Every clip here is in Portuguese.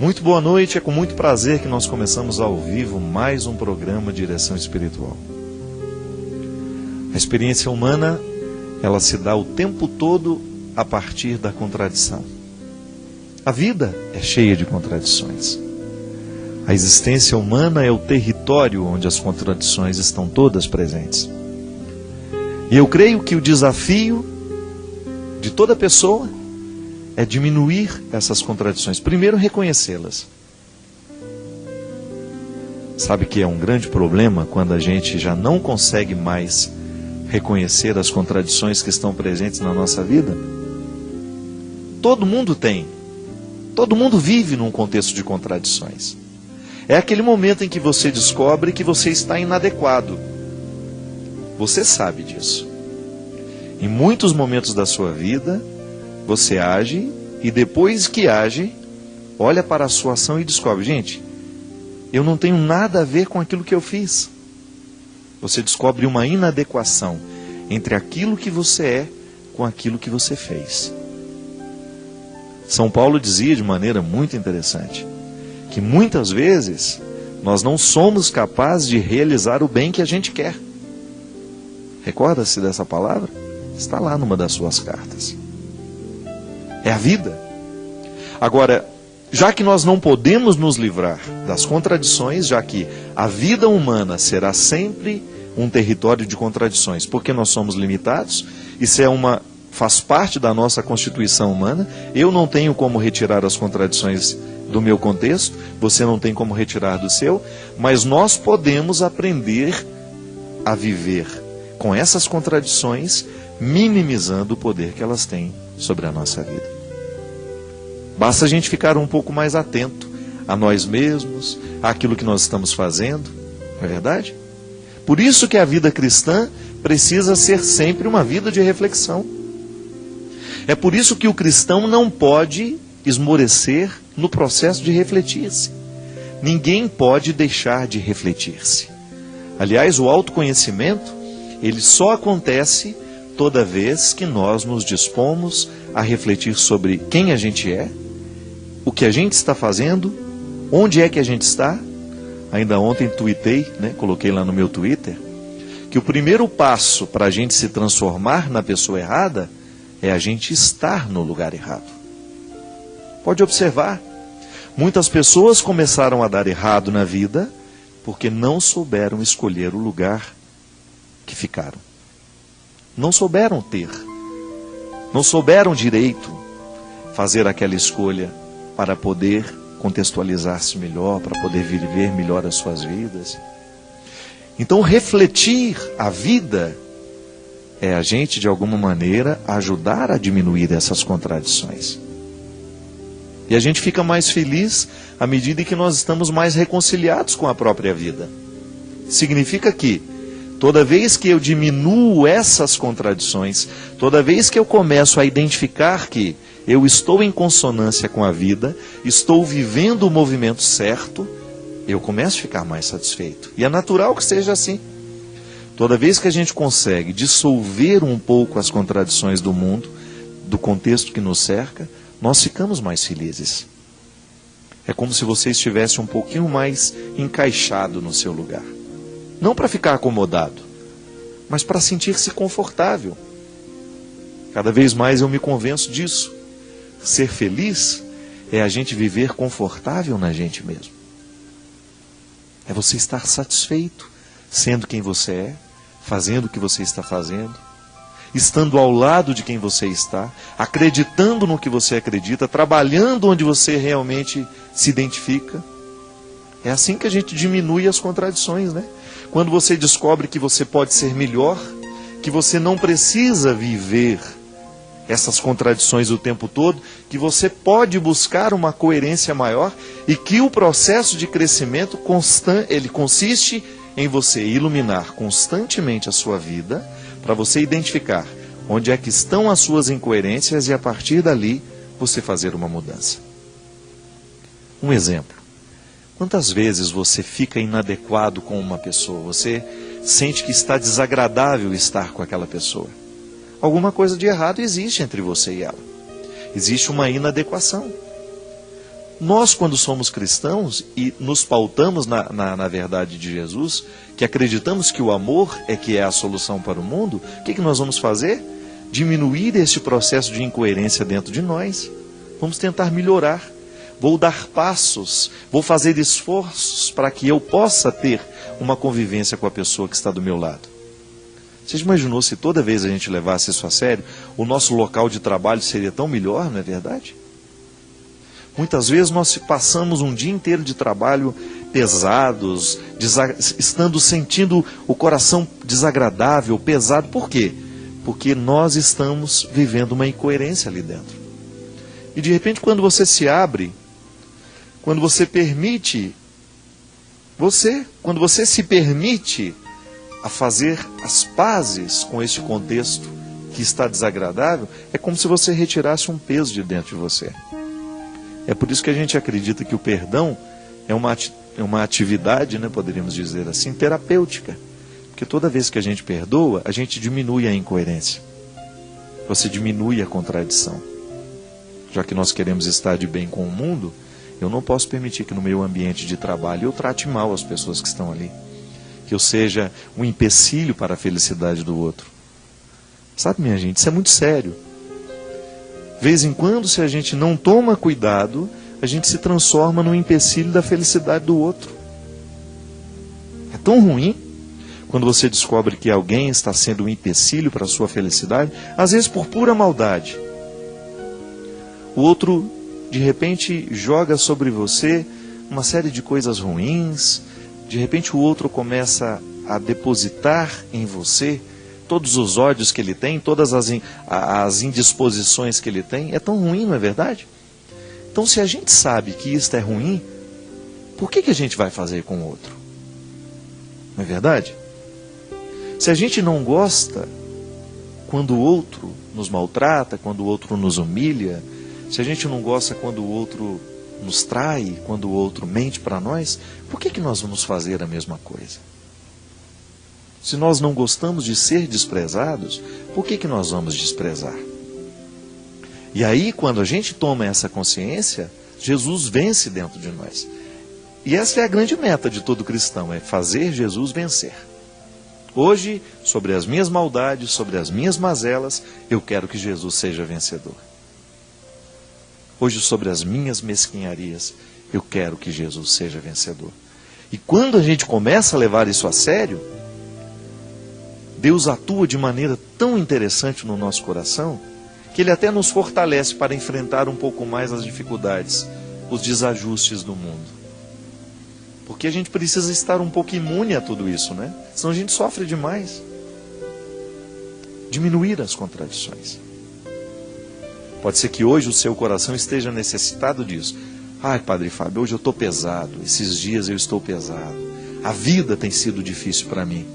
Muito boa noite, é com muito prazer que nós começamos ao vivo mais um programa Direção Espiritual. A experiência humana, ela se dá o tempo todo a partir da contradição. A vida é cheia de contradições. A existência humana é o território onde as contradições estão todas presentes. E eu creio que o desafio de toda pessoa é diminuir essas contradições. Primeiro, reconhecê-las. Sabe que é um grande problema quando a gente já não consegue mais reconhecer as contradições que estão presentes na nossa vida? Todo mundo tem. Todo mundo vive num contexto de contradições. É aquele momento em que você descobre que você está inadequado. Você sabe disso. Em muitos momentos da sua vida, você age e depois que age, olha para a sua ação e descobre, gente, eu não tenho nada a ver com aquilo que eu fiz. Você descobre uma inadequação entre aquilo que você é com aquilo que você fez. São Paulo dizia de maneira muito interessante que muitas vezes nós não somos capazes de realizar o bem que a gente quer. Recorda-se dessa palavra? Está lá numa das suas cartas. É a vida. Agora, já que nós não podemos nos livrar das contradições, já que a vida humana será sempre um território de contradições, porque nós somos limitados, isso faz parte da nossa constituição humana, eu não tenho como retirar as contradições do meu contexto, você não tem como retirar do seu, mas nós podemos aprender a viver com essas contradições, minimizando o poder que elas têm sobre a nossa vida. Basta a gente ficar um pouco mais atento a nós mesmos, àquilo que nós estamos fazendo, não é verdade? Por isso que a vida cristã precisa ser sempre uma vida de reflexão. É por isso que o cristão não pode esmorecer no processo de refletir-se. Ninguém pode deixar de refletir-se. Aliás, o autoconhecimento, ele só acontece toda vez que nós nos dispomos a refletir sobre quem a gente é, o que a gente está fazendo, onde é que a gente está. Ainda ontem tuitei, coloquei lá no meu Twitter, que o primeiro passo para a gente se transformar na pessoa errada é a gente estar no lugar errado. Pode observar, muitas pessoas começaram a dar errado na vida porque não souberam escolher o lugar que ficaram. Não souberam ter, não souberam direito fazer aquela escolha para poder contextualizar-se melhor, para poder viver melhor as suas vidas. Então, refletir a vida é a gente, de alguma maneira, ajudar a diminuir essas contradições. E a gente fica mais feliz à medida que nós estamos mais reconciliados com a própria vida. Significa que toda vez que eu diminuo essas contradições, toda vez que eu começo a identificar que eu estou em consonância com a vida, estou vivendo o movimento certo, eu começo a ficar mais satisfeito. E é natural que seja assim. Toda vez que a gente consegue dissolver um pouco as contradições do mundo, do contexto que nos cerca, nós ficamos mais felizes. É como se você estivesse um pouquinho mais encaixado no seu lugar. Não para ficar acomodado, mas para sentir-se confortável. Cada vez mais eu me convenço disso. Ser feliz é a gente viver confortável na gente mesmo. É você estar satisfeito, sendo quem você é, fazendo o que você está fazendo, estando ao lado de quem você está, acreditando no que você acredita, trabalhando onde você realmente se identifica. É assim que a gente diminui as contradições, Quando você descobre que você pode ser melhor, que você não precisa viver essas contradições o tempo todo, que você pode buscar uma coerência maior e que o processo de crescimento ele consiste em você iluminar constantemente a sua vida para você identificar onde é que estão as suas incoerências e a partir dali você fazer uma mudança. Um exemplo. Quantas vezes você fica inadequado com uma pessoa? Você sente que está desagradável estar com aquela pessoa. Alguma coisa de errado existe entre você e ela. Existe uma inadequação. Nós, quando somos cristãos e nos pautamos na verdade de Jesus, que acreditamos que o amor é que é a solução para o mundo, o que nós vamos fazer? Diminuir este processo de incoerência dentro de nós. Vamos tentar melhorar. Vou dar passos, vou fazer esforços para que eu possa ter uma convivência com a pessoa que está do meu lado. Você já imaginou se toda vez a gente levasse isso a sério, o nosso local de trabalho seria tão melhor, não é verdade? Muitas vezes nós passamos um dia inteiro de trabalho pesados, sentindo o coração desagradável, pesado. Por quê? Porque nós estamos vivendo uma incoerência ali dentro. E de repente, quando você se abre, quando você permite, quando você se permite a fazer as pazes com este contexto que está desagradável, é como se você retirasse um peso de dentro de você. É por isso que a gente acredita que o perdão é uma atividade, né, poderíamos dizer assim, terapêutica. Porque toda vez que a gente perdoa, a gente diminui a incoerência. Você diminui a contradição. Já que nós queremos estar de bem com o mundo, eu não posso permitir que no meu ambiente de trabalho eu trate mal as pessoas que estão ali. Que eu seja um empecilho para a felicidade do outro. Sabe, minha gente, isso é muito sério. De vez em quando, se a gente não toma cuidado, a gente se transforma num empecilho da felicidade do outro. É tão ruim quando você descobre que alguém está sendo um empecilho para a sua felicidade, às vezes por pura maldade. O outro, de repente, joga sobre você uma série de coisas ruins. De repente, o outro começa a depositar em você todos os ódios que ele tem, todas as indisposições que ele tem. É tão ruim, não é verdade? Então, se a gente sabe que isto é ruim, por que a gente vai fazer com o outro? Não é verdade? Se a gente não gosta quando o outro nos maltrata, quando o outro nos humilha, se a gente não gosta quando o outro nos trai, quando o outro mente para nós, por que nós vamos fazer a mesma coisa? Se nós não gostamos de ser desprezados, por que nós vamos desprezar? E aí, quando a gente toma essa consciência, Jesus vence dentro de nós. E essa é a grande meta de todo cristão, é fazer Jesus vencer. Hoje, sobre as minhas maldades, sobre as minhas mazelas, eu quero que Jesus seja vencedor. Hoje, sobre as minhas mesquinharias, eu quero que Jesus seja vencedor. E quando a gente começa a levar isso a sério, Deus atua de maneira tão interessante no nosso coração, que Ele até nos fortalece para enfrentar um pouco mais as dificuldades, os desajustes do mundo. Porque a gente precisa estar um pouco imune a tudo isso, né? Senão a gente sofre demais. Diminuir as contradições. Pode ser que hoje o seu coração esteja necessitado disso. Ai, Padre Fábio, hoje eu estou pesado, esses dias eu estou pesado. A vida tem sido difícil para mim.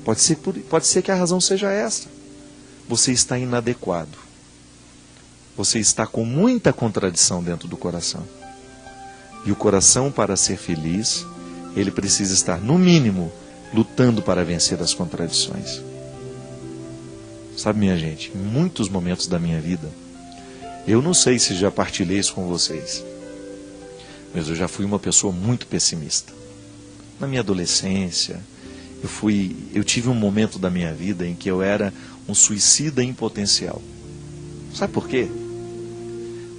Pode ser que a razão seja essa. Você está inadequado. Você está com muita contradição dentro do coração. E o coração, para ser feliz, ele precisa estar, no mínimo, lutando para vencer as contradições. Sabe, minha gente, em muitos momentos da minha vida, eu não sei se já partilhei isso com vocês, mas eu já fui uma pessoa muito pessimista. Na minha adolescência, eu tive um momento da minha vida em que eu era um suicida em potencial. Sabe por quê?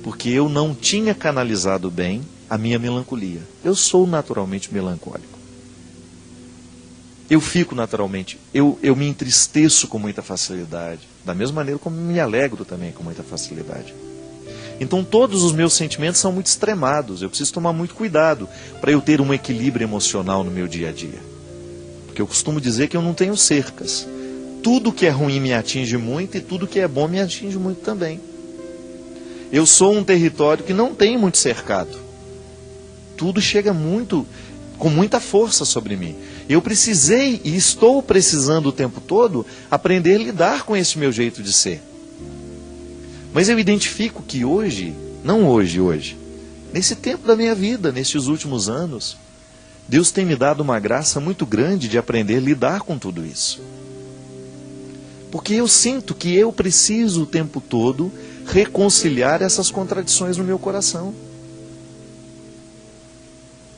Porque eu não tinha canalizado bem a minha melancolia. Eu sou naturalmente melancólico. Eu fico naturalmente, eu me entristeço com muita facilidade, da mesma maneira como me alegro também com muita facilidade. Então todos os meus sentimentos são muito extremados, eu preciso tomar muito cuidado para eu ter um equilíbrio emocional no meu dia a dia. Porque eu costumo dizer que eu não tenho cercas. Tudo que é ruim me atinge muito e tudo que é bom me atinge muito também. Eu sou um território que não tem muito cercado. Tudo chega com muita força sobre mim. Eu precisei e estou precisando o tempo todo aprender a lidar com esse meu jeito de ser. Mas eu identifico que hoje, nesse tempo da minha vida, nesses últimos anos, Deus tem me dado uma graça muito grande de aprender a lidar com tudo isso. Porque eu sinto que eu preciso o tempo todo reconciliar essas contradições no meu coração.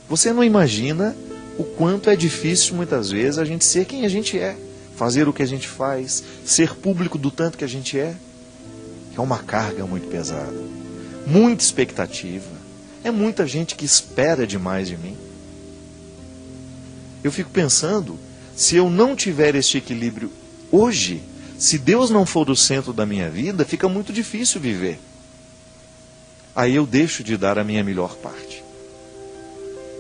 Você não imagina o quanto é difícil muitas vezes a gente ser quem a gente é, fazer o que a gente faz, ser público do tanto que a gente é. É uma carga muito pesada, muita expectativa, é muita gente que espera demais de mim. Eu fico pensando, se eu não tiver este equilíbrio hoje, se Deus não for o centro da minha vida, fica muito difícil viver. Aí eu deixo de dar a minha melhor parte.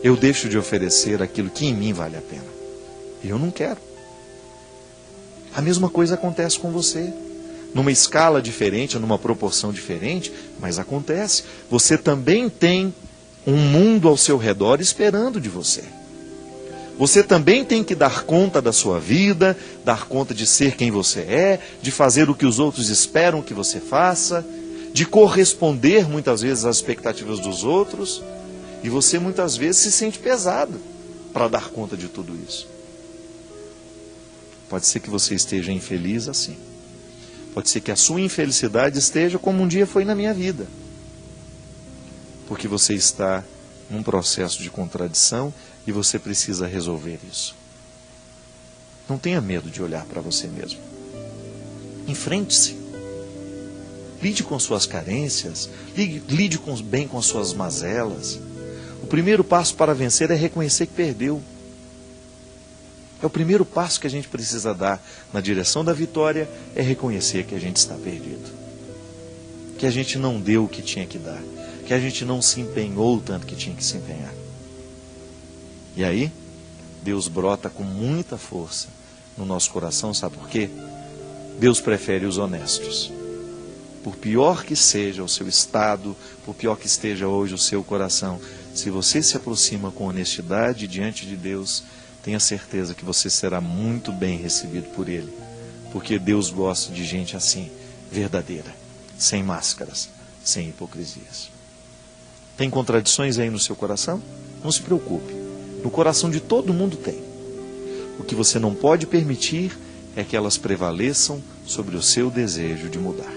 Eu deixo de oferecer aquilo que em mim vale a pena. E eu não quero. A mesma coisa acontece com você. Numa escala diferente, numa proporção diferente, mas acontece. Você também tem um mundo ao seu redor esperando de você. Você também tem que dar conta da sua vida, dar conta de ser quem você é, de fazer o que os outros esperam que você faça, de corresponder muitas vezes às expectativas dos outros. E você muitas vezes se sente pesado para dar conta de tudo isso. Pode ser que você esteja infeliz assim. Pode ser que a sua infelicidade esteja como um dia foi na minha vida. Porque você está num processo de contradição e você precisa resolver isso. Não tenha medo de olhar para você mesmo. Enfrente-se. Lide com suas carências, lide bem com as suas mazelas. O primeiro passo para vencer é reconhecer que perdeu. É o primeiro passo que a gente precisa dar na direção da vitória, é reconhecer que a gente está perdido. Que a gente não deu o que tinha que dar. Que a gente não se empenhou o tanto que tinha que se empenhar. E aí, Deus brota com muita força no nosso coração, sabe por quê? Deus prefere os honestos. Por pior que seja o seu estado, por pior que esteja hoje o seu coração, se você se aproxima com honestidade diante de Deus, tenha certeza que você será muito bem recebido por Ele. Porque Deus gosta de gente assim, verdadeira, sem máscaras, sem hipocrisias. Tem contradições aí no seu coração? Não se preocupe. No coração de todo mundo tem. O que você não pode permitir é que elas prevaleçam sobre o seu desejo de mudar.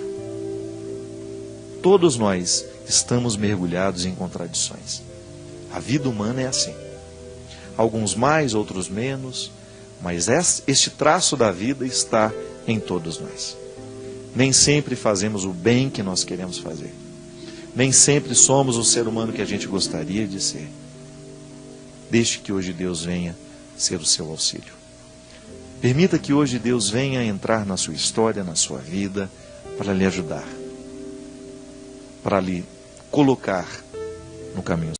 Todos nós estamos mergulhados em contradições. A vida humana é assim. Alguns mais, outros menos, mas este traço da vida está em todos nós. Nem sempre fazemos o bem que nós queremos fazer. Nem sempre somos o ser humano que a gente gostaria de ser. Deixe que hoje Deus venha ser o seu auxílio. Permita que hoje Deus venha entrar na sua história, na sua vida, para lhe ajudar, para lhe colocar no caminho.